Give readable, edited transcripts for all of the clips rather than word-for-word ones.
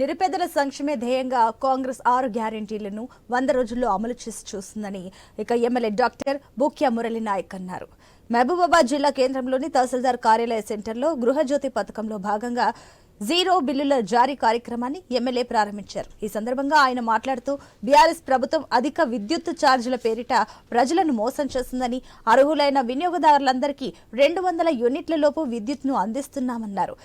నిరుపేదల సంక్షేమే ధ్యేయంగా కాంగ్రెస్ 6 గ్యారెంటీలను 100 రోజుల్లో అమలు చేసి చూస్తుందని ఎమ్మెల్యే డాక్టర్ బూక్యా మురళి నాయక్ అన్నారు. మహబూబాబాద్ జిల్లా కేంద్రంలోని తహసీల్దార్ కార్యాలయ సెంటర్లో గృహజ్యోతి పథకంలో భాగంగా జీరో బిల్లుల జారీ కార్యక్రమాన్ని ఎమ్మెల్యే ప్రారంభించారు. ఈ సందర్భంగా ఆయన మాట్లాడుతూ బీఆర్ఎస్ ప్రభుత్వం అధిక విద్యుత్ ఛార్జీల పేరిట ప్రజలను మోసం చేస్తుందని, అర్హులైన వినియోగదారులందరికీ 200 యూనిట్ల లోపు విద్యుత్ను అందిస్తున్నామన్నారు.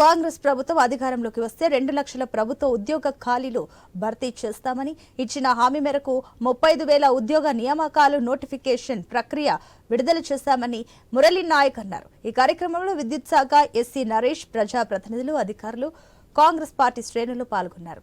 కాంగ్రెస్ ప్రభుత్వం అధికారంలోకి వస్తే 2 లక్షల ప్రభుత్వ ఉద్యోగ ఖాళీలు భర్తీ చేస్తామని, ఇచ్చిన హామీ మేరకు 35,000 ఉద్యోగ నియామకాలు నోటిఫికేషన్ ప్రక్రియ విడుదల చేశామని మురళి నాయక్ అన్నారు. ఈ కార్యక్రమంలో విద్యుత్ శాఖ ఎస్సీ నరేష్, ప్రజాప్రతినిధులు, అధికారులు, కాంగ్రెస్ పార్టీ శ్రేణులు పాల్గొన్నారు.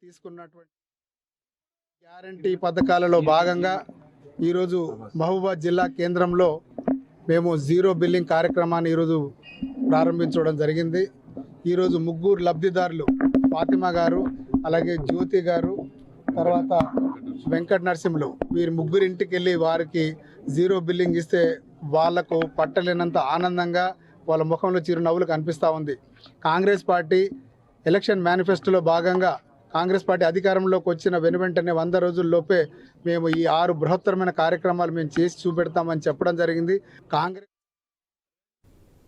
తీసుకున్నటువంటి గ్యారంటీ పథకాలలో భాగంగా ఈరోజు మహబూబాబాద్ జిల్లా కేంద్రంలో మేము జీరో బిల్లింగ్ కార్యక్రమాన్ని ఈరోజు ప్రారంభించడం జరిగింది. ఈరోజు ముగ్గురు లబ్ధిదారులు, ఫాతిమా గారు, అలాగే జ్యోతి గారు, తర్వాత వెంకట నరసింహులు, వీరి ముగ్గురు ఇంటికి వెళ్ళి వారికి జీరో బిల్లింగ్ ఇస్తే వాళ్లకు పట్టలేనంత ఆనందంగా వాళ్ళ ముఖంలో చిరునవ్వులు కనిపిస్తూ ఉంది. కాంగ్రెస్ పార్టీ ఎలక్షన్ మేనిఫెస్టోలో భాగంగా కాంగ్రెస్ పార్టీ అధికారంలోకి వచ్చిన వెనువెంటనే 100 రోజుల్లోపే మేము ఈ 6 బృహత్తరమైన కార్యక్రమాలు మేము చేసి చూపెడతామని చెప్పడం జరిగింది. కాంగ్రెస్